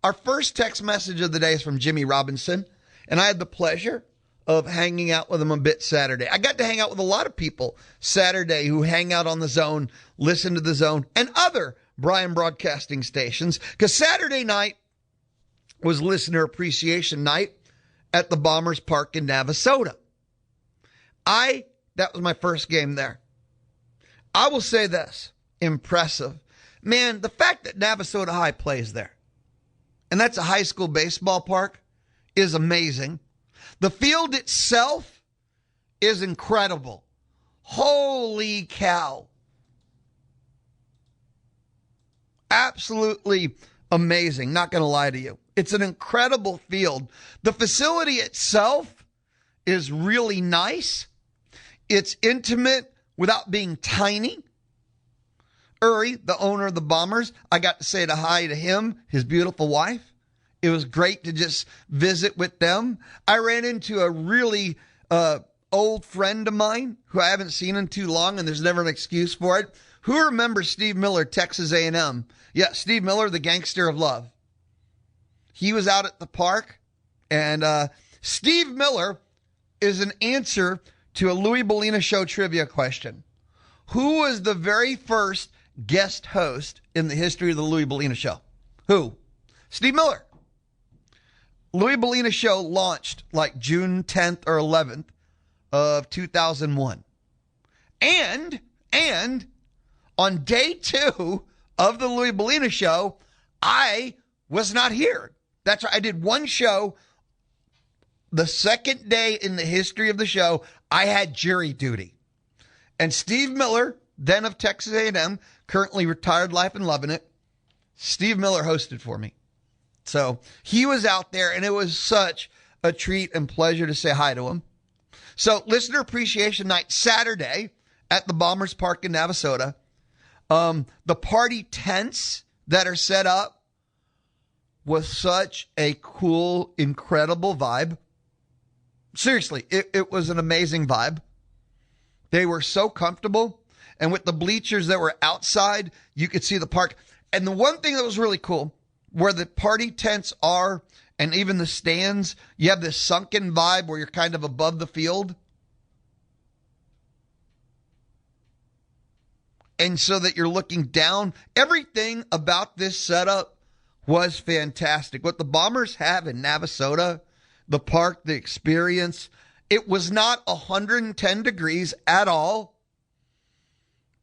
Our first text message of the day is from Jimmy Robinson, and I had the pleasure of hanging out with him a bit Saturday. I got to hang out with a lot of people Saturday who hang out on the Zone, listen to the Zone, and other Bryan broadcasting stations, because Saturday night was Listener Appreciation Night at the Bombers Park in Navasota. That was my first game there. I will say this, impressive. Man, the fact that Navasota High plays there, and that's a high school baseball park, is amazing. The field itself is incredible. Holy cow. Absolutely amazing. Not going to lie to you. It's an incredible field. The facility itself is really nice. It's intimate without being tiny. Earley, the owner of the Bombers, I got to say hi to him, his beautiful wife. It was great to just visit with them. I ran into a really old friend of mine who I haven't seen in too long, and there's never an excuse for it. Who remembers Steve Miller, Texas A&M? Yeah, Steve Miller, the gangster of love. He was out at the park, and Steve Miller is an answer to a Louis Bellina Show trivia question. Who was the very first guest host in the history of the Louis Bellina Show? Who? Steve Miller. Louis Bellina Show launched like June 10th or 11th of 2001. And on day 2 of the Louis Bellina Show, I was not here. That's right. I did one show. The second day in the history of the show, I had jury duty. And Steve Miller, then of Texas A&M, currently retired, life and loving it, Steve Miller hosted for me. So he was out there, and it was such a treat and pleasure to say hi to him. So Listener Appreciation Night, Saturday at the Bombers Park in Navasota. The party tents that are set up was such a cool, incredible vibe. Seriously, it was an amazing vibe. They were so comfortable. And with the bleachers that were outside, you could see the park. And the one thing that was really cool, where the party tents are, and even the stands, you have this sunken vibe where you're kind of above the field. And so that you're looking down. Everything about this setup was fantastic. What the Bombers have in Navasota, the park, the experience, it was not 110 degrees at all.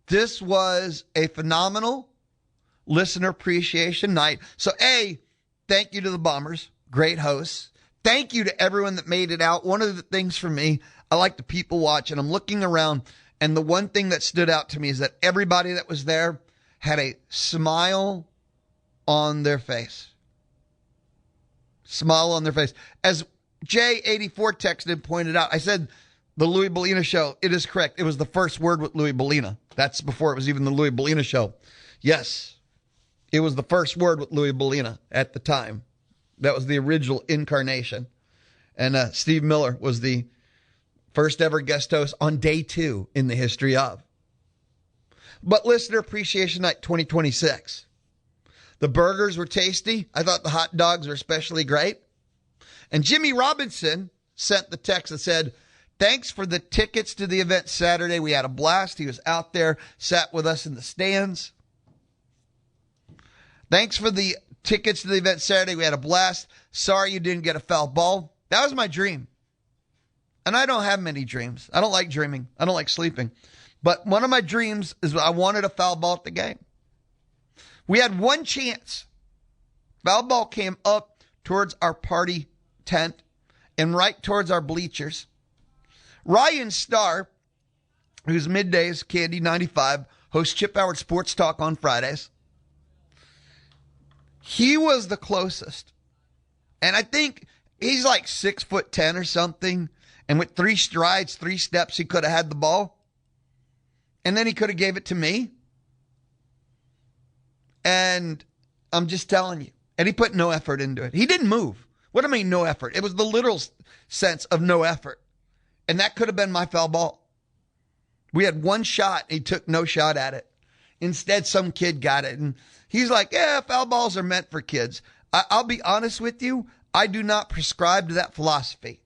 This was a phenomenal Listener Appreciation Night. So, thank you to the Bombers. Great hosts. Thank you to everyone that made it out. One of the things for me, I like to people watch, and I'm looking around, and the one thing that stood out to me is that everybody that was there had a smile on their face. Smile on their face. As J84 texted and pointed out, I said the Louis Bellina Show. It is correct. It was the first word with Louis Bellina. That's before it was even the Louis Bellina Show. Yes, it was the first word with Louis Bellina at the time. That was the original incarnation. And Steve Miller was the first ever guest host on day 2 in the history of. But Listener Appreciation Night 2026. The burgers were tasty. I thought the hot dogs were especially great. And Jimmy Robinson sent the text that said, thanks for the tickets to the event Saturday. We had a blast. He was out there, sat with us in the stands. Thanks for the tickets to the event Saturday. We had a blast. Sorry you didn't get a foul ball. That was my dream. And I don't have many dreams. I don't like dreaming. I don't like sleeping. But one of my dreams is I wanted a foul ball at the game. We had one chance. Foul ball came up towards our party tent and right towards our bleachers. Ryan Starr, who's middays, Candy 95, hosts Chip Howard Sports Talk on Fridays. He was the closest. And I think he's like 6'10" or something. And with 3 strides, 3 steps, he could have had the ball. And then he could have gave it to me. And I'm just telling you. And he put no effort into it. He didn't move. What do I mean no effort? It was the literal sense of no effort. And that could have been my foul ball. We had one shot. He took no shot at it. Instead, some kid got it. And he's like, yeah, foul balls are meant for kids. I'll be honest with you. I do not prescribe to that philosophy.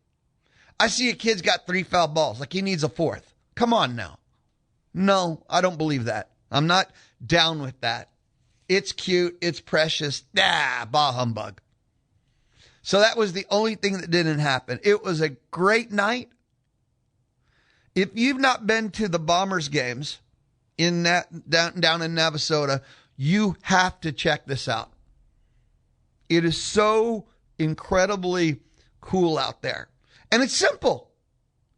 I see a kid's got 3 foul balls, like he needs a 4th. Come on now. No, I don't believe that. I'm not down with that. It's cute. It's precious. Bah humbug. So that was the only thing that didn't happen. It was a great night. If you've not been to the Bombers games down in Navasota, you have to check this out. It is so incredibly cool out there. And it's simple.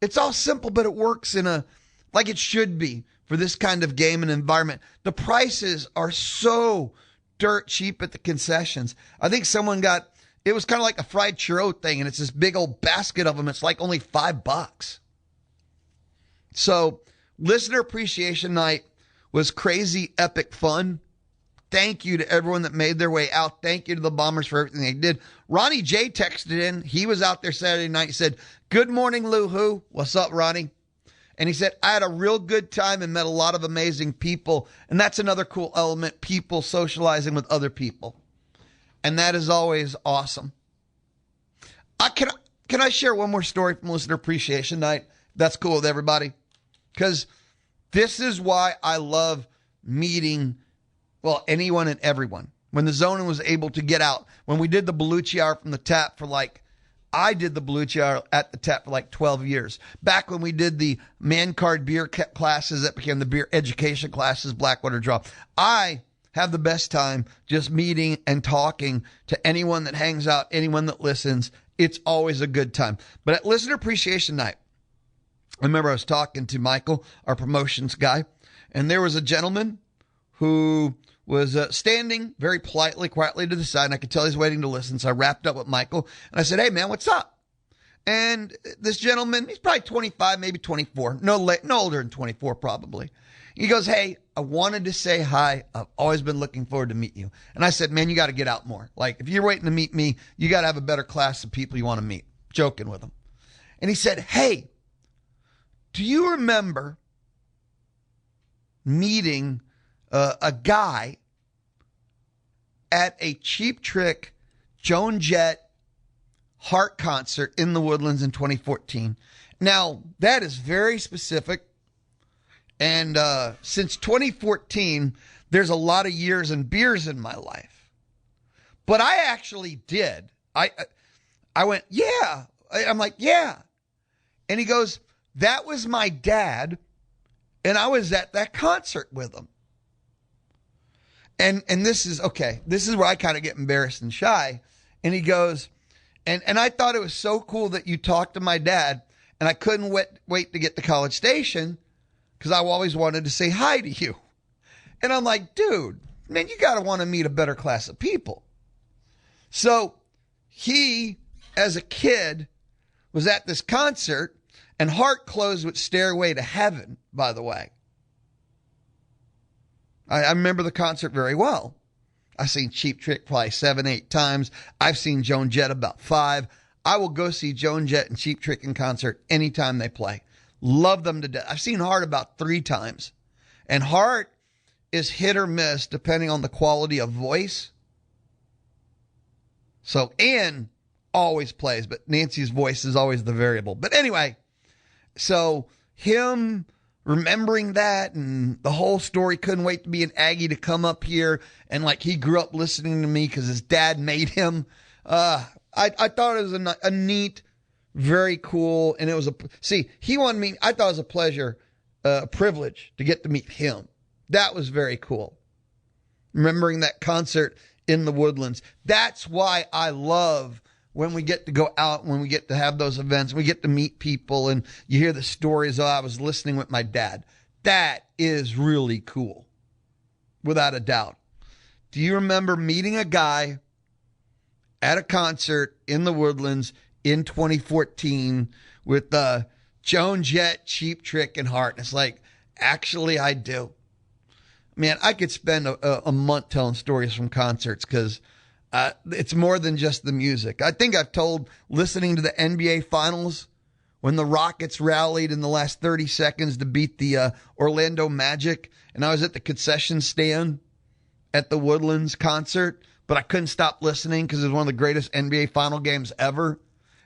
It's all simple, but it works like it should be for this kind of game and environment. The prices are so dirt cheap at the concessions. I think it was kind of like a fried churro thing, and it's this big old basket of them. It's like only $5. So listener appreciation night was crazy, epic fun. Thank you to everyone that made their way out. Thank you to the Bombers for everything they did. Ronnie J texted in. He was out there Saturday night. He said, "Good morning, Lou Who." What's up, Ronnie? And he said, "I had a real good time and met a lot of amazing people." And that's another cool element, people socializing with other people. And that is always awesome. Can I share one more story from Listener Appreciation Night? That's cool with everybody. Because this is why I love meeting, anyone and everyone. When the Zonin was able to get out, when we did the Belucci Hour from the tap I did the Belucci Hour at the tap for 12 years. Back when we did the man card beer classes that became the beer education classes, Blackwater Draw. I have the best time just meeting and talking to anyone that hangs out, anyone that listens. It's always a good time. But at Listener Appreciation Night, I remember I was talking to Michael, our promotions guy, and there was a gentleman who was standing very politely, quietly to the side, and I could tell he's waiting to listen. So I wrapped up with Michael, and I said, "Hey, man, what's up?" And this gentleman, he's probably 25, maybe 24, no older than 24 probably. He goes, "Hey, I wanted to say hi. I've always been looking forward to meet you." And I said, "Man, you got to get out more. If you're waiting to meet me, you got to have a better class of people you want to meet." Joking with him. And he said, "Hey, do you remember meeting a guy at a Cheap Trick Joan Jett Heart concert in the Woodlands in 2014? Now, that is very specific. And since 2014, there's a lot of years and beers in my life. But I actually did. I went, "Yeah." I'm like, "Yeah." And he goes, "That was my dad, and I was at that concert with him." And this is where I kind of get embarrassed and shy. And he goes, and I thought it was so cool that you talked to my dad, and I couldn't wait to get to College Station because I always wanted to say hi to you. And I'm like, "Dude, man, you got to want to meet a better class of people." So he, as a kid, was at this concert, and Heart closed with Stairway to Heaven, by the way. I remember the concert very well. I've seen Cheap Trick probably 7, 8 times. I've seen Joan Jett about 5. I will go see Joan Jett and Cheap Trick in concert anytime they play. Love them to death. I've seen Heart about 3 times. And Heart is hit or miss depending on the quality of voice. So Ann always plays, but Nancy's voice is always the variable. But anyway, so him remembering that and the whole story, couldn't wait to be an Aggie to come up here. And he grew up listening to me because his dad made him. I thought it was a neat, very cool. And it was he wanted me. I thought it was a pleasure, a privilege to get to meet him. That was very cool. Remembering that concert in the Woodlands. That's why I love when we get to go out, when we get to have those events, we get to meet people and you hear the stories. "Oh, I was listening with my dad." That is really cool. Without a doubt. Do you remember meeting a guy at a concert in the Woodlands in 2014 with Joan Jett, Cheap Trick, and Heart? And it's actually I do. Man, I could spend a month telling stories from concerts because it's more than just the music. I think I've told, listening to the NBA Finals, when the Rockets rallied in the last 30 seconds to beat the Orlando Magic, and I was at the concession stand at the Woodlands concert but I couldn't stop listening because it was one of the greatest NBA final games ever.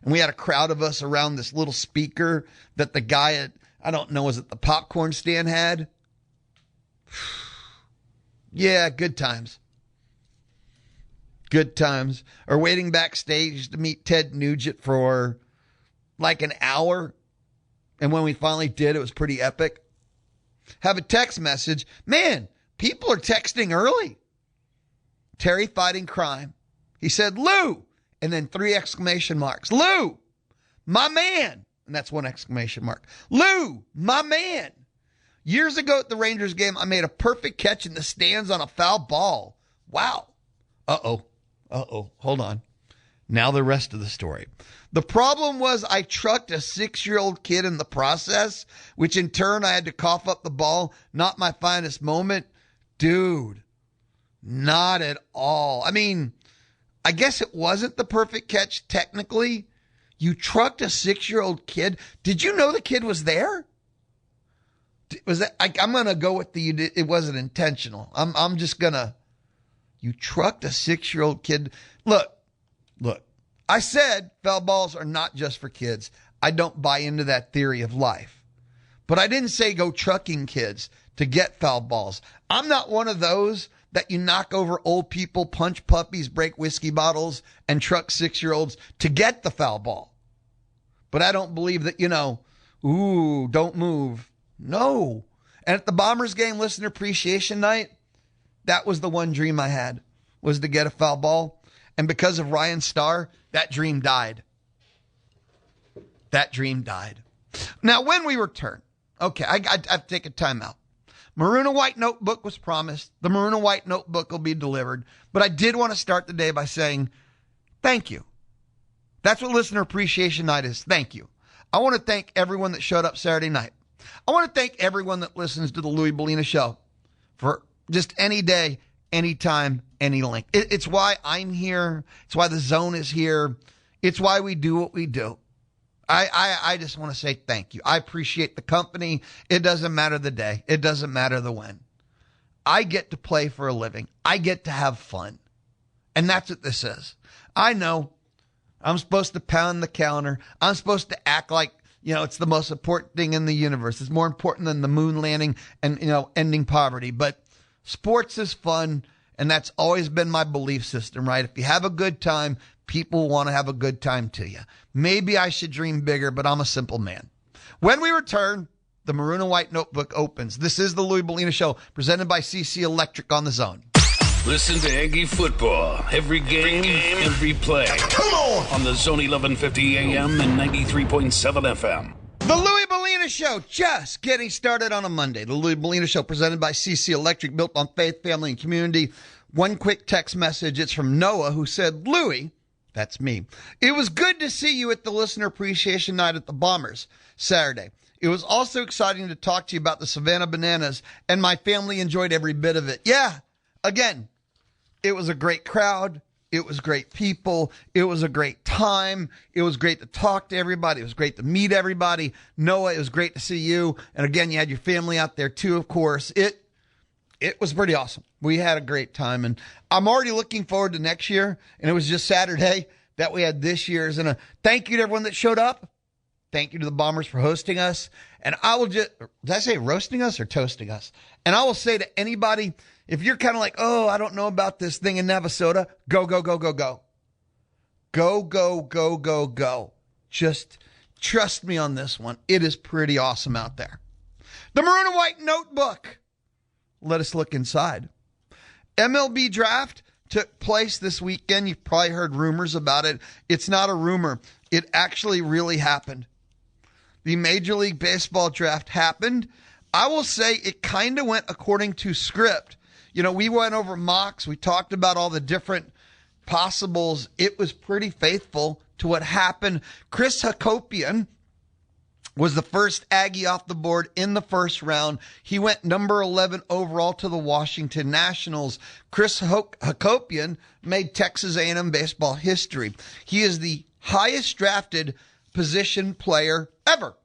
And we had a crowd of us around this little speaker that the guy at, I don't know, was it the popcorn stand had? Yeah, good times. Good times. Or waiting backstage to meet Ted Nugent for like an hour. And when we finally did, it was pretty epic. Have a text message. Man, people are texting early. Terry fighting crime. He said, Lou, and then 3 exclamation marks. Lou, my man. And that's 1 exclamation mark. Lou, my man. Years ago at the Rangers game, I made a perfect catch in the stands on a foul ball. Wow. Uh-oh. Hold on. Now the rest of the story. The problem was I trucked a 6-year-old kid in the process, which in turn I had to cough up the ball. Not my finest moment. Dude, not at all. I mean, I guess it wasn't the perfect catch technically. You trucked a 6-year-old kid. Did you know the kid was there? Was that? I'm going to go with it wasn't intentional. I'm just going to. You trucked a 6-year-old kid. Look. I said foul balls are not just for kids. I don't buy into that theory of life. But I didn't say go trucking kids to get foul balls. I'm not one of those that you knock over old people, punch puppies, break whiskey bottles, and truck 6-year-olds to get the foul ball. But I don't believe that, don't move. No. And at the Bombers game, listener appreciation night, that was the one dream I had, was to get a foul ball. And because of Ryan Starr, that dream died. Now, when we return, okay, I've to take a timeout. Maroon and White notebook was promised. The Maroon and White notebook will be delivered. But I did want to start the day by saying thank you. That's what listener appreciation night is. Thank you. I want to thank everyone that showed up Saturday night. I want to thank everyone that listens to the Louie Bellina Show for just any day, anytime, any link. It's why I'm here. It's why the Zone is here. It's why we do what we do. I just want to say thank you. I appreciate the company. It doesn't matter the day. It doesn't matter the when. I get to play for a living. I get to have fun. And that's what this is. I know I'm supposed to pound the counter. I'm supposed to act like, it's the most important thing in the universe. It's more important than the moon landing and, ending poverty. But sports is fun. And that's always been my belief system, right? If you have a good time, people want to have a good time to you. Maybe I should dream bigger, but I'm a simple man. When we return, the Maroon and White notebook opens. This is the Louie Bellina Show, presented by CC Electric on the Zone. Listen to Aggie football every game, every play. Come on the Zone 1150 AM and 93.7 FM. The Louie Bellina Show, just getting started on a Monday. The Louie Bellina Show, presented by CC Electric, built on faith, family, and community. One quick text message. It's from Noah, who said, Louie, that's me, it was good to see you at the listener appreciation night at the Bombers Saturday. It was also exciting to talk to you about the Savannah Bananas, and my family enjoyed every bit of it. Yeah, again, it was a great crowd. It was great people. It was a great time. It was great to talk to everybody. It was great to meet everybody. Noah, it was great to see you. And again, you had your family out there too, of course. It was pretty awesome. We had a great time. And I'm already looking forward to next year. And it was just Saturday that we had this year's. And a thank you to everyone that showed up. Thank you to the Bombers for hosting us. And I will just, did I say roasting us or toasting us? And I will say to anybody, if you're kind of like, oh, I don't know about this thing in Navasota, go, go, go, go, go. Go, go, go, go, go. Just trust me on this one. It is pretty awesome out there. The Maroon and White notebook. Let us look inside. MLB Draft took place this weekend. You've probably heard rumors about it. It's not a rumor. It actually really happened. The Major League Baseball draft happened. I will say it kind of went according to script. We went over mocks. We talked about all the different possibles. It was pretty faithful to what happened. Chris Hakopian was the first Aggie off the board in the first round. He went number 11 overall to the Washington Nationals. Chris Hakopian made Texas A&M baseball history. He is the highest drafted position player ever.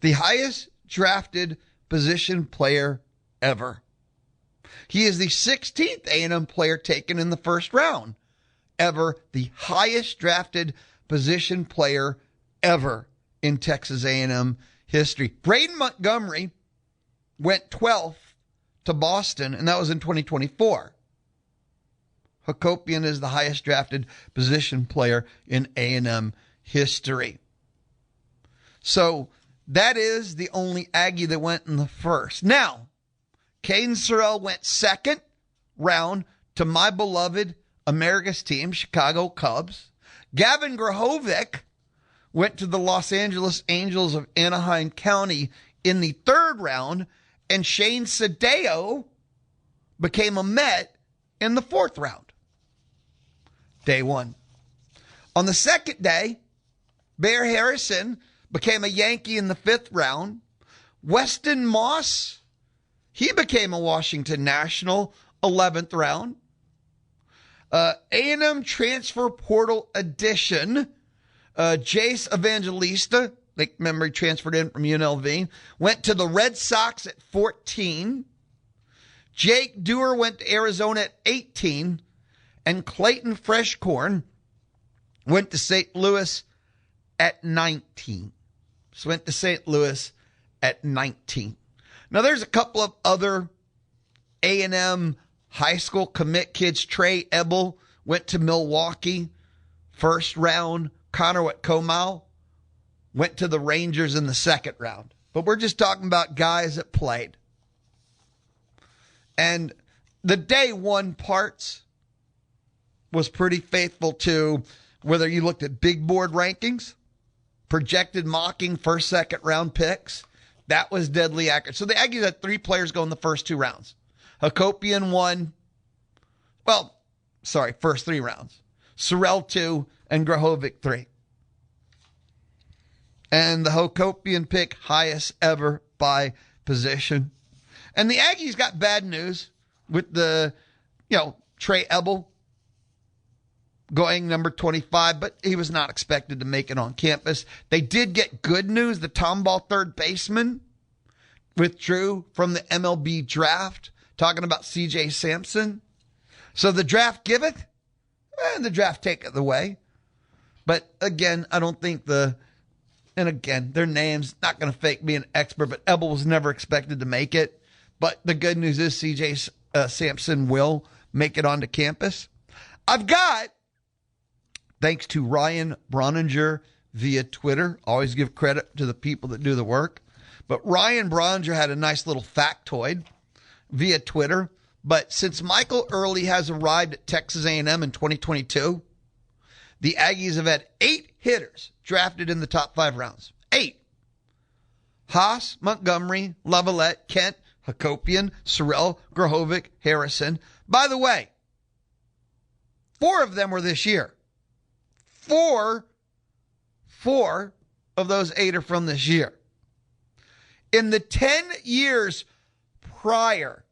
The highest drafted position player ever. He is the 16th A&M player taken in the first round ever, the highest drafted position player ever in Texas A&M history. Braden Montgomery went 12th to Boston, and that was in 2024. Hakopian is the highest drafted position player in A&M history. So that is the only Aggie that went in the first. Now, Caden Sorrell went second round to my beloved America's team, Chicago Cubs. Gavin Grahovic went to the Los Angeles Angels of Anaheim County in the third round, and Shane Sadeo became a Met in the fourth round. Day one. On the second day, Bear Harrison became a Yankee in the fifth round. Weston Moss, he became a Washington National, 11th round. A&M transfer portal addition, Jace Evangelista, like memory transferred in from UNLV, went to the Red Sox at 14. Jake Dewar went to Arizona at 18. And Clayton Freshcorn went to St. Louis at 19. So went to St. Louis at 19. Now there's a couple of other A&M high school commit kids. Trey Ebel went to Milwaukee, first round. Connor Wetkomau went to the Rangers in the second round. But we're just talking about guys that played. And the day one parts was pretty faithful to whether you looked at big board rankings, projected mocking first, second round picks. That was deadly accurate. So the Aggies had 3 players go in the first 2 rounds. Hakopian 1, first 3 rounds. Sorrell 2, and Grahovic 3. And the Hakopian pick, highest ever by position. And the Aggies got bad news with the, Trey Ebel going number 25, but he was not expected to make it on campus. They did get good news. The Tomball third baseman withdrew from the MLB draft, talking about C.J. Sampson. So the draft giveth, and the draft taketh away. But again, I don't think their names, not going to fake being an expert, but Ebel was never expected to make it. But the good news is C.J. Sampson will make it onto campus. I've got, thanks to Ryan Broninger via Twitter. Always give credit to the people that do the work. But Ryan Broninger had a nice little factoid via Twitter. But since Michael Earley has arrived at Texas A&M in 2022, the Aggies have had 8 hitters drafted in the top 5 rounds. 8. Haas, Montgomery, Lavalette, Kent, Hakopian, Sorrell, Grahovic, Harrison. By the way, 4 of them were this year. 4 of those 8 are from this year. In the 10 years prior,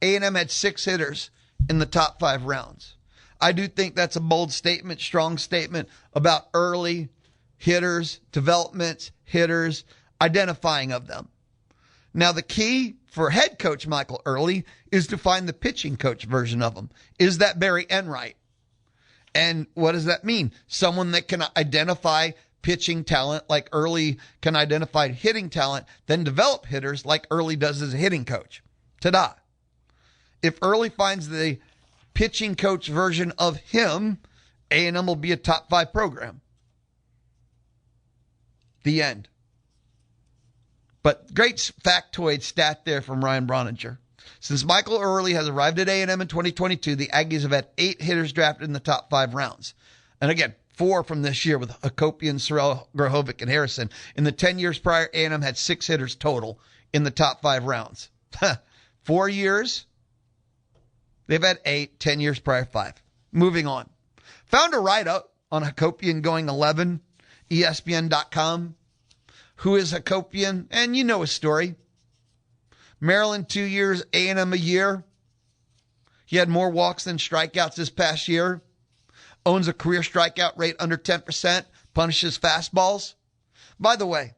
A&M had 6 hitters in the top 5 rounds. I do think that's a bold statement, strong statement about early hitters, developments, hitters, identifying of them. Now, the key for head coach Michael Earley is to find the pitching coach version of him. Is that Barry Enright? And what does that mean? Someone that can identify pitching talent like Earley can identify hitting talent, then develop hitters like Earley does as a hitting coach. Ta-da. If Earley finds the pitching coach version of him, A&M will be a top 5 program. The end. But great factoid stat there from Ryan Broninger. Since Michael Earley has arrived at A&M in 2022, the Aggies have had 8 hitters drafted in the top 5 rounds. And again, 4 from this year with Hakopian, Sorrell, Grahovic, and Harrison. In the 10 years prior, A&M had 6 hitters total in the top 5 rounds. 4 years, they've had 8, 10 years prior, 5. Moving on. Found a write-up on Hakopian going 11, ESPN.com. Who is Hakopian? And you know his story. Maryland 2 years, A&M a year. He had more walks than strikeouts this past year. Owns a career strikeout rate under 10%. Punishes fastballs. By the way,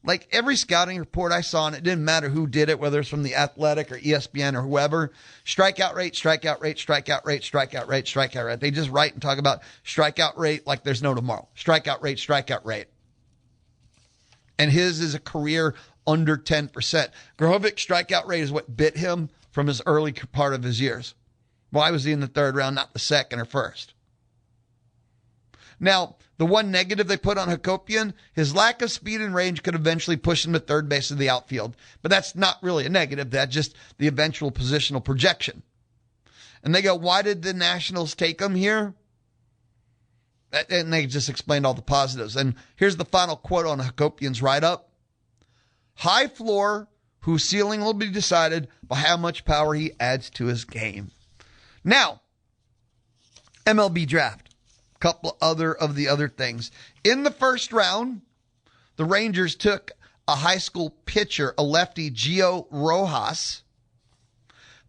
Like every scouting report I saw, and it didn't matter who did it, whether it's from The Athletic or ESPN or whoever, strikeout rate, strikeout rate, strikeout rate, strikeout rate, strikeout rate. They just write and talk about strikeout rate like there's no tomorrow. Strikeout rate, strikeout rate. And his is a career under 10%. Grohovic's strikeout rate is what bit him from his early part of his years. Why was he in the third round, not the second or first? Now, the one negative they put on Hakopian, his lack of speed and range could eventually push him to third base of the outfield. But that's not really a negative. That's just the eventual positional projection. And they go, why did the Nationals take him here? And they just explained all the positives. And here's the final quote on Hakopian's write-up. High floor, whose ceiling will be decided by how much power he adds to his game. Now, MLB Draft. Couple of the other things. In the first round, the Rangers took a high school pitcher, a lefty, Gio Rojas.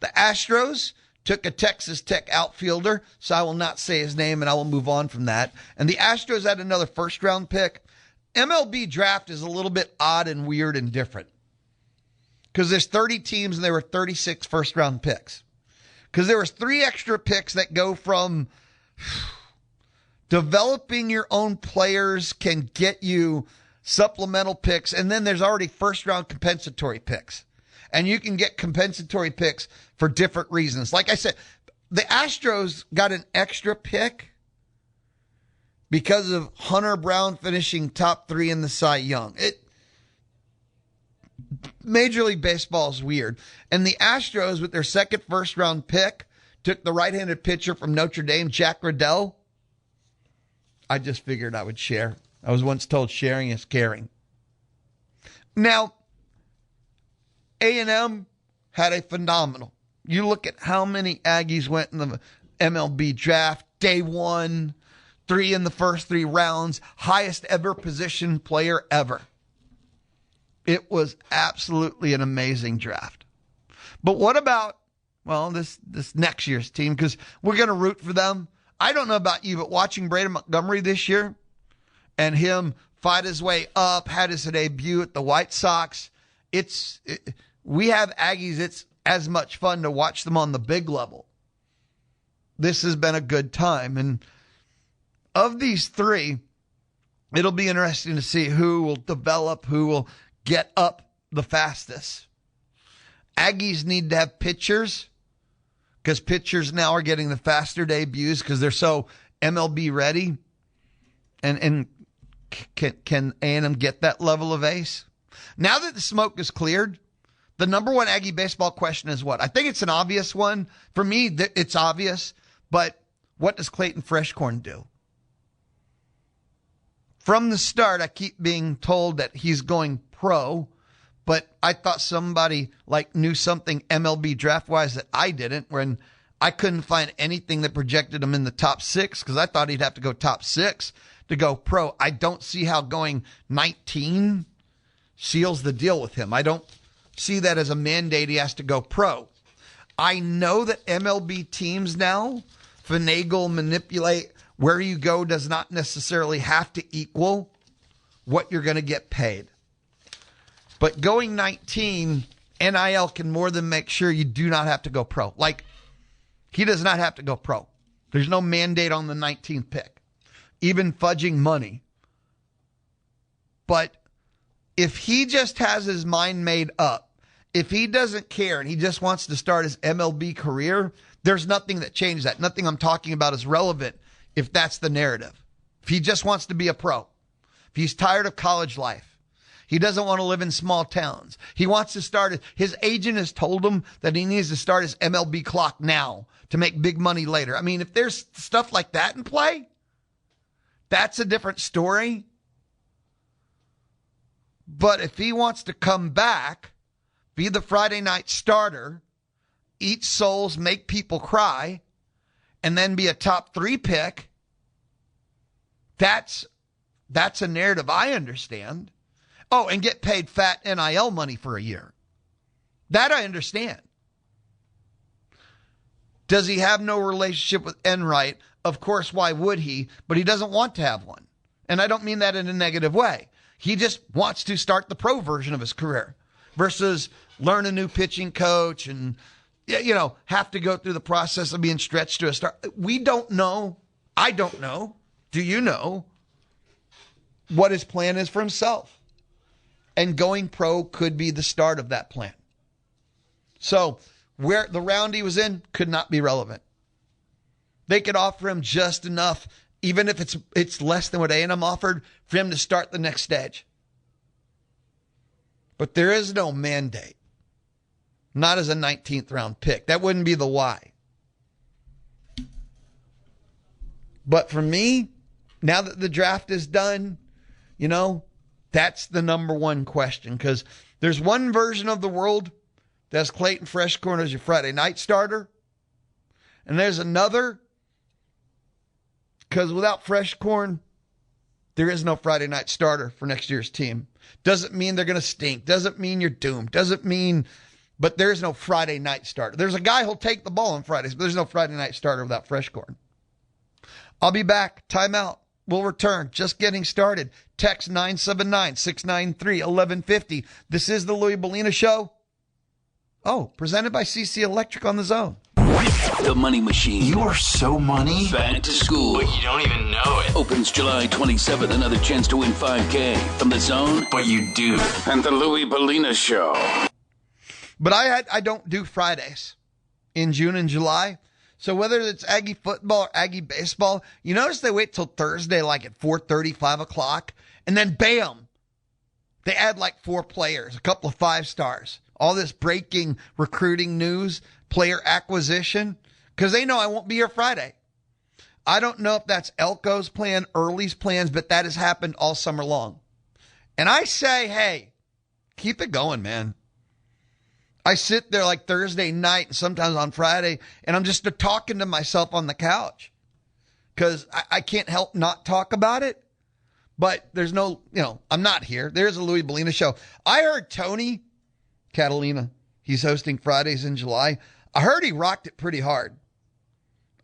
The Astros took a Texas Tech outfielder, so I will not say his name and I will move on from that. And the Astros had another first round pick. MLB Draft is a little bit odd and weird and different because there's 30 teams and there were 36 first round picks. Because there was 3 extra picks that go from developing your own players can get you supplemental picks, and then there's already first-round compensatory picks. And you can get compensatory picks for different reasons. Like I said, the Astros got an extra pick because of Hunter Brown finishing top 3 in the Cy Young. Major League Baseball is weird. And the Astros, with their second first-round pick, took the right-handed pitcher from Notre Dame, Jack Riddell. I just figured I would share. I was once told sharing is caring. Now, A&M had a phenomenal. You look at how many Aggies went in the MLB Draft. Day 1, 3 in the first 3 rounds. Highest ever position player ever. It was absolutely an amazing draft. But what about, well, this next year's team? Because we're going to root for them. I don't know about you, but watching Braden Montgomery this year and him fight his way up, had his debut at the White Sox, we have Aggies. It's as much fun to watch them on the big level. This has been a good time. And of these 3, it'll be interesting to see who will develop, who will get up the fastest. Aggies need to have pitchers, because pitchers now are getting the faster debuts because they're so MLB ready. And can A&M get that level of ace? Now that the smoke is cleared, the number one Aggie baseball question is what? I think it's an obvious one. For me, it's obvious. But what does Clayton Freshcorn do? From the start, I keep being told that he's going pro. But I thought somebody knew something MLB draft-wise that I didn't, when I couldn't find anything that projected him in the top 6 because I thought he'd have to go top 6 to go pro. I don't see how going 19 seals the deal with him. I don't see that as a mandate he has to go pro. I know that MLB teams now finagle, manipulate. Where you go does not necessarily have to equal what you're going to get paid. But going 19, NIL can more than make sure you do not have to go pro. He does not have to go pro. There's no mandate on the 19th pick, even fudging money. But if he just has his mind made up, if he doesn't care and he just wants to start his MLB career, there's nothing that changes that. Nothing I'm talking about is relevant if that's the narrative. If he just wants to be a pro, if he's tired of college life, he doesn't want to live in small towns. He wants to start. His agent has told him that he needs to start his MLB clock now to make big money later. I mean, if there's stuff like that in play, that's a different story. But if he wants to come back, be the Friday night starter, eat souls, make people cry, and then be a top 3 pick, that's a narrative I understand. Oh, and get paid fat NIL money for a year. That I understand. Does he have no relationship with Enright? Of course, why would he? But he doesn't want to have one. And I don't mean that in a negative way. He just wants to start the pro version of his career versus learn a new pitching coach and, have to go through the process of being stretched to a start. We don't know. I don't know. Do you know what his plan is for himself? And going pro could be the start of that plan. So where the round he was in could not be relevant. They could offer him just enough, even if it's less than what A&M offered, for him to start the next stage. But there is no mandate. Not as a 19th round pick. That wouldn't be the why. But for me, now that the draft is done, that's the number one question. Because there's one version of the world that's Clayton Freshcorn as your Friday night starter. And there's another, because without Freshcorn, there is no Friday night starter for next year's team. Doesn't mean they're going to stink. Doesn't mean you're doomed. Doesn't mean, but there's no Friday night starter. There's a guy who'll take the ball on Fridays, but there's no Friday night starter without Freshcorn. I'll be back. Timeout. We'll return. Just getting started. Text 979-693-1150. This is the Louis Bellina Show. Oh, presented by CC Electric on the Zone. The Money Machine. You are so money. Back to school. But you don't even know it. Opens July 27th. Another chance to win $5K from the Zone. But you do. And the Louis Bellina Show. But I don't do Fridays in June and July. So whether it's Aggie football or Aggie baseball, you notice they wait till Thursday, like at 4:30, 5 o'clock, and then bam, they add like 4 players, a couple of 5-stars. All this breaking recruiting news, player acquisition, because they know I won't be here Friday. I don't know if that's Elko's plan, Earley's plans, but that has happened all summer long. And I say, hey, keep it going, man. I sit there like Thursday night and sometimes on Friday, and I'm just talking to myself on the couch because I can't help not talk about it. But there's no, I'm not here. There's a Louis Bellina Show. I heard Tony Catalina, he's hosting Fridays in July. I heard he rocked it pretty hard.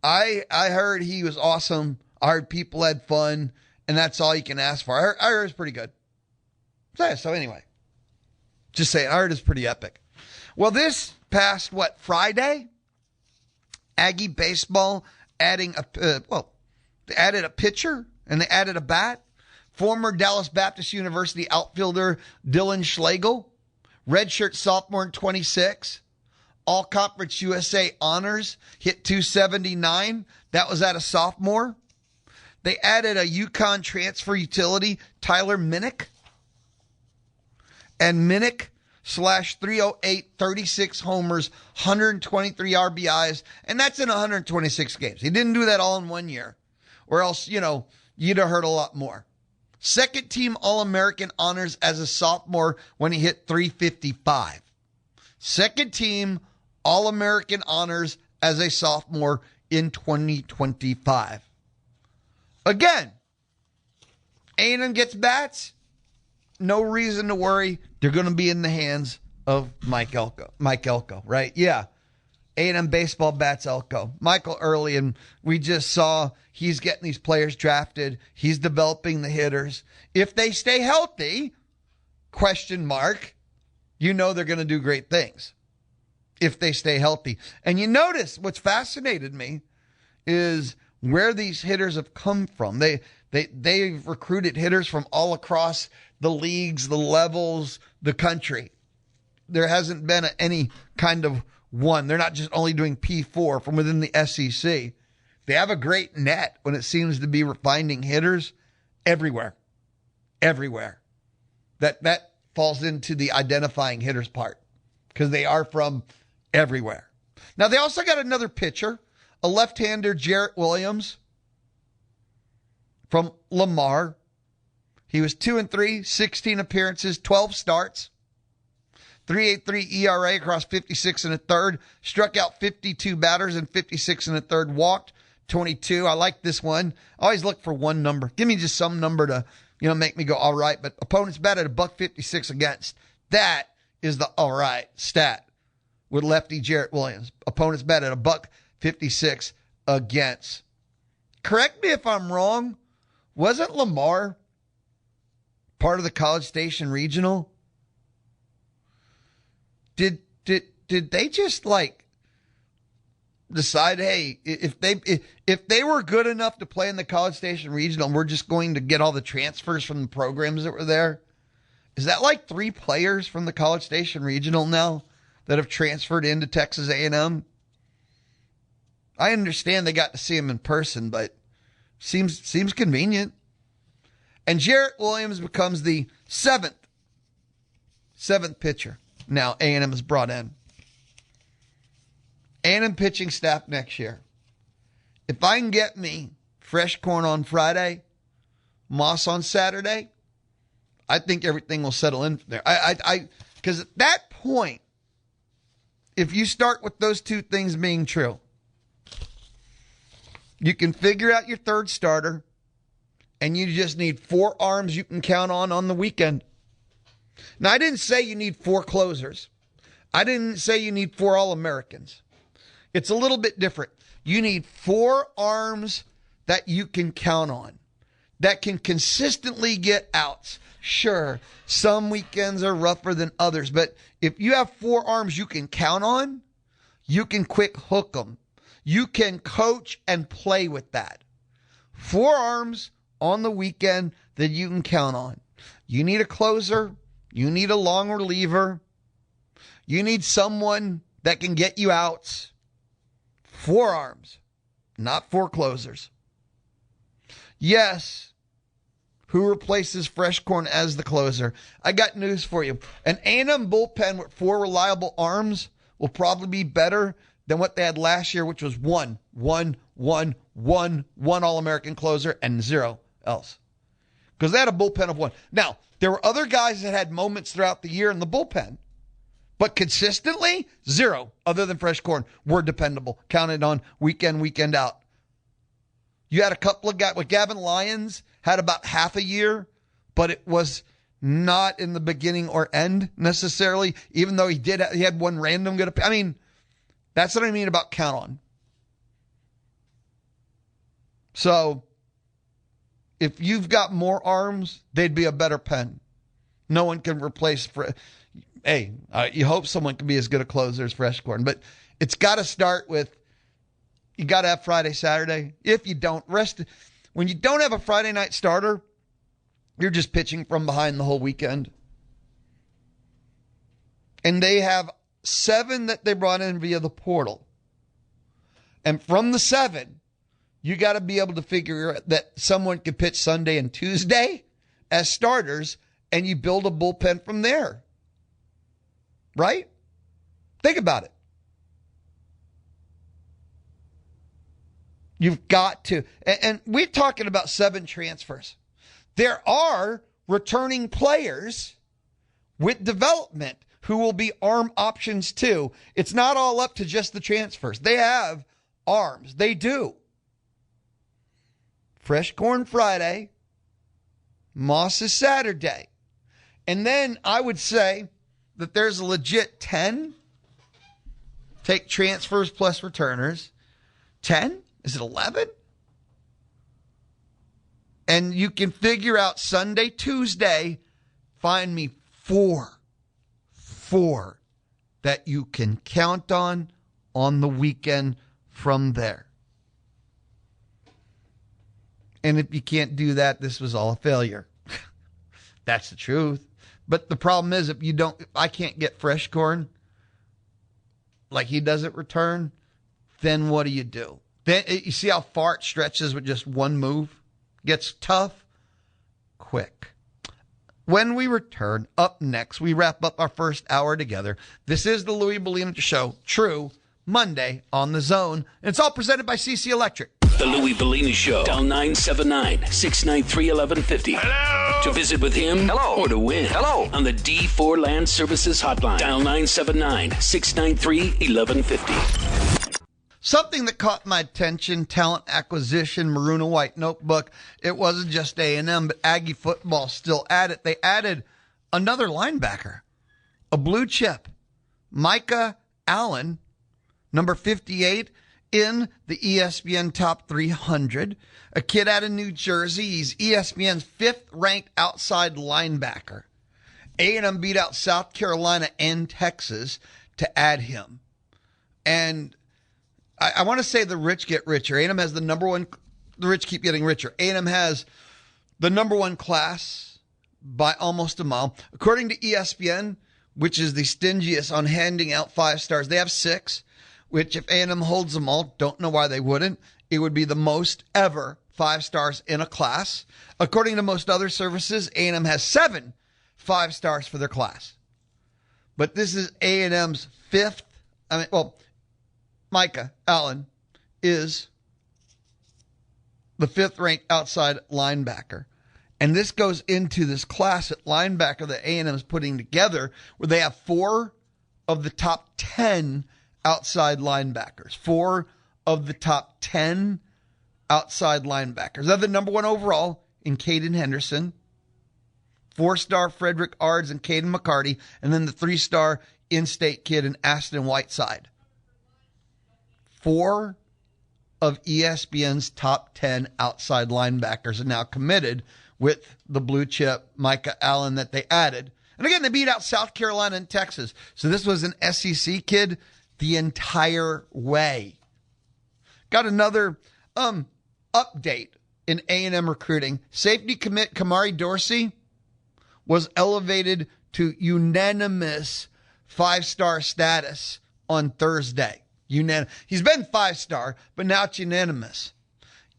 I heard he was awesome. I heard people had fun, and that's all you can ask for. I heard it's pretty good. So anyway, just saying, I heard it's pretty epic. Well, this past, Friday? Aggie baseball added a pitcher and they added a bat. Former Dallas Baptist University outfielder Dylan Schlegel, redshirt sophomore in 26, All-Conference USA honors, hit 279. That was at a sophomore. They added a UConn transfer utility, Tyler Minnick. And Minnick / 308, 36 homers, 123 RBIs, and that's in 126 games. He didn't do that all in 1 year, or else, you'd have heard a lot more. Second team All-American honors as a sophomore when he hit 355. Second team All-American honors as a sophomore in 2025. Again, A&M gets bats. No reason to worry. They're going to be in the hands of Mike Elko, right? Yeah. A&M baseball bats Elko. Michael Earley, and we just saw he's getting these players drafted. He's developing the hitters. If they stay healthy, question mark, they're going to do great things if they stay healthy. And you notice what's fascinated me is where these hitters have come from. They've recruited hitters from all across the leagues, the levels, the country. There hasn't been any kind of one. They're not just only doing P4 from within the SEC. They have a great net when it seems to be finding hitters everywhere. Everywhere. That falls into the identifying hitters part because they are from everywhere. Now, they also got another pitcher, a left-hander, Jarrett Williams from Lamar. He was 2-3, 16 appearances, 12 starts, 3.83 ERA across 56 and a third, struck out 52 batters in 56 and a third, walked 22. I like this one. I always look for one number. Give me just some number to, make me go all right. But opponents batted $156 against. That is the all right stat with lefty Jarrett Williams. Opponents batted $156 against. Correct me if I'm wrong. Wasn't Lamar part of the College Station Regional? Did they just decide, hey, if they were good enough to play in the College Station Regional, we're just going to get all the transfers from the programs that were there? Is that like 3 players from the College Station Regional now that have transferred into Texas A&M? I understand they got to see him in person, but seems convenient. And Jarrett Williams becomes the seventh pitcher now A&M has brought in. A&M pitching staff next year. If I can get me Freshcorn on Friday, Moss on Saturday, I think everything will settle in there. Because at that point, if you start with those two things being true, you can figure out your third starter, and you just need 4 arms you can count on the weekend. Now, I didn't say you need 4 closers. I didn't say you need 4 All-Americans. It's a little bit different. You need 4 arms that you can count on, that can consistently get outs. Sure, some weekends are rougher than others, but if you have 4 arms you can count on, you can quick hook them. You can coach and play with that. 4 arms on the weekend that you can count on. You need a closer. You need a long reliever. You need someone that can get you outs. 4 arms, not 4 closers. Yes, who replaces Freshcorn as the closer? I got news for you. An A&M bullpen with 4 reliable arms will probably be better than what they had last year, which was one All-American closer and 0 else. Because they had a bullpen of 1. Now, there were other guys that had moments throughout the year in the bullpen, but consistently, 0, other than Freshcorn, were dependable, counted on weekend out. You had a couple of guys, with Gavin Lyons, had about half a year, but it was not in the beginning or end necessarily, even though he had one random good. I mean, that's what I mean about count on. So, if you've got more arms, they'd be a better pen. No one can replace. You hope someone can be as good a closer as Freshcorn, but it's got to start with, you got to have Friday, Saturday. If you don't, when you don't have a Friday night starter, you're just pitching from behind the whole weekend. And they have 7 that they brought in via the portal. And from the 7, you got to be able to figure that someone can pitch Sunday and Tuesday as starters, and you build a bullpen from there. Right? Think about it. You've got to. And we're talking about 7 transfers. There are returning players with development who will be arm options too. It's not all up to just the transfers. They have arms. They do. Freshcorn Friday. Moss is Saturday. And then I would say that there's a legit 10. Take transfers plus returners. 10? Is it 11? And you can figure out Sunday, Tuesday, find me 4 that you can count on the weekend from there. And if you can't do that, this was all a failure. That's the truth. But the problem is, if I can't get Freshcorn, like he doesn't return, then what do? Then you see how far it stretches with just one move? Gets tough quick. When we return, up next, we wrap up our first hour together. This is the Louis Bellini Show, True, Monday on the Zone. And it's all presented by CC Electric. The Louis Bellini Show. Dial 979-693-1150. Hello? To visit with him. Hello? Or to win. Hello? On the D4 Land Services Hotline. Dial 979-693-1150. Something that caught my attention, talent acquisition, maroon and white notebook. It wasn't just A&M, but Aggie football still at it. They added another linebacker, a blue chip, Micah Allen, number 58. in the ESPN Top 300. A kid out of New Jersey. He's ESPN's 5th-ranked outside linebacker. A&M beat out South Carolina and Texas to add him. And I want to say the rich get richer. A&M has the number one. The rich keep getting richer. A&M has the number one class by almost a mile. According to ESPN, which is the stingiest on handing out 5 stars, they have 6, which if A&M holds them all, don't know why they wouldn't. It would be the most ever 5 stars in a class. According to most other services, A&M has 7 5 stars for their class. But this is A&M's 5th. Micah Allen is the 5th-ranked outside linebacker. And this goes into this class at linebacker that A&M is putting together, where they have 4 of the top 10 outside linebackers. 4 of the top 10 outside linebackers. They're the number 1 overall in Caden Henderson, 4-star Frederick Ards and Caden McCarty, and then the 3-star in-state kid in Aston Whiteside. 4 of ESPN's top 10 outside linebackers are now committed with the blue chip Micah Allen that they added. And again, they beat out South Carolina and Texas. So this was an SEC kid the entire way. Got another update in A&M recruiting. Safety commit Kamari Dorsey was elevated to unanimous 5-star status on Thursday. He's been 5-star, but now it's unanimous.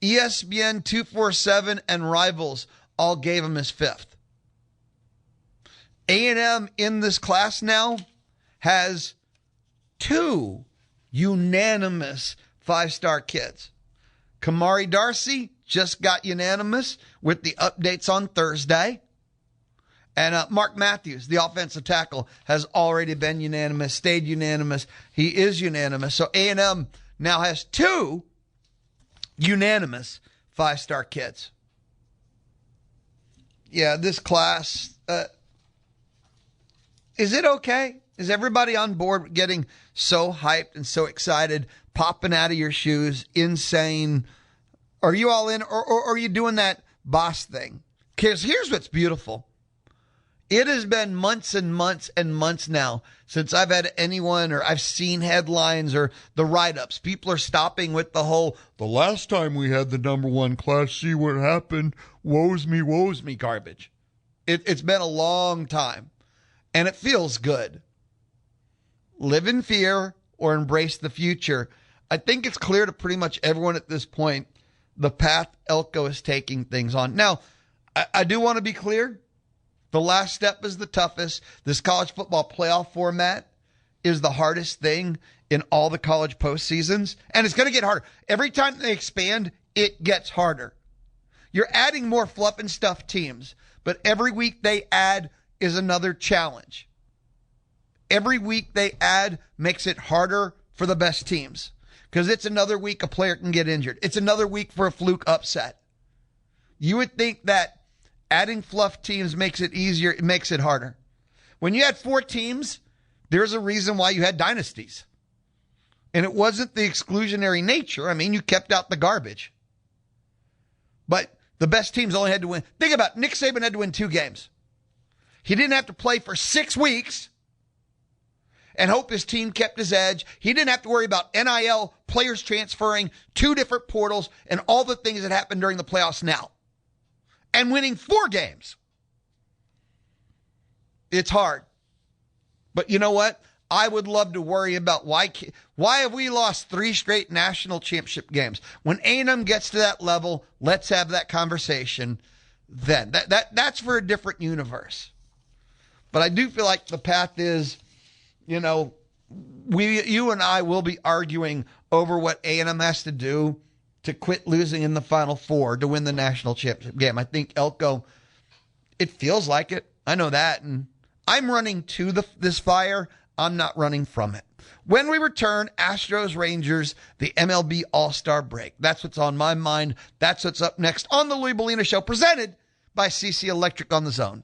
ESPN 247 and Rivals all gave him his 5th. A&M in this class now has 2 unanimous 5-star kids. Kamari Dorsey just got unanimous with the updates on Thursday. And Mark Matthews, the offensive tackle, has already been unanimous, stayed unanimous. He is unanimous. So A&M now has 2 unanimous 5-star kids. Yeah, this class, is it okay? Is everybody on board getting so hyped and so excited, popping out of your shoes, insane? Are you all in, or are you doing that boss thing? Because here's what's beautiful. It has been months and months and months now since I've had anyone, or I've seen headlines or the write-ups. People are stopping with the whole, the last time we had the number 1 class, see what happened, woes me garbage. It's been a long time, and it feels good. Live in fear or embrace the future. I think it's clear to pretty much everyone at this point the path Elko is taking things on. Now, I do want to be clear. The last step is the toughest. This college football playoff format is the hardest thing in all the college postseasons, and it's going to get harder. Every time they expand, it gets harder. You're adding more fluff and stuff teams, but every week they add is another challenge. Every week they add makes it harder for the best teams because it's another week a player can get injured. It's another week for a fluke upset. You would think that adding fluff teams makes it easier. It makes it harder. When you had 4 teams, there's a reason why you had dynasties. And it wasn't the exclusionary nature. I mean, you kept out the garbage. But the best teams only had to win. Think about it. Nick Saban had to win 2 games. He didn't have to play for 6 weeks and hope his team kept his edge. He didn't have to worry about NIL, players transferring, 2 different portals, and all the things that happened during the playoffs now. And winning 4 games. It's hard. But you know what? I would love to worry about why have we lost 3 straight national championship games? When A&M gets to that level, let's have that conversation then. That's for a different universe. But I do feel like the path is, you and I will be arguing over what A&M has to do to quit losing in the Final Four to win the national championship game. I think Elko, it feels like it. I know that. And I'm running to this fire. I'm not running from it. When we return, Astros, Rangers, the MLB All-Star break. That's what's on my mind. That's what's up next on the Louis Bellina Show, presented by CC Electric on the Zone.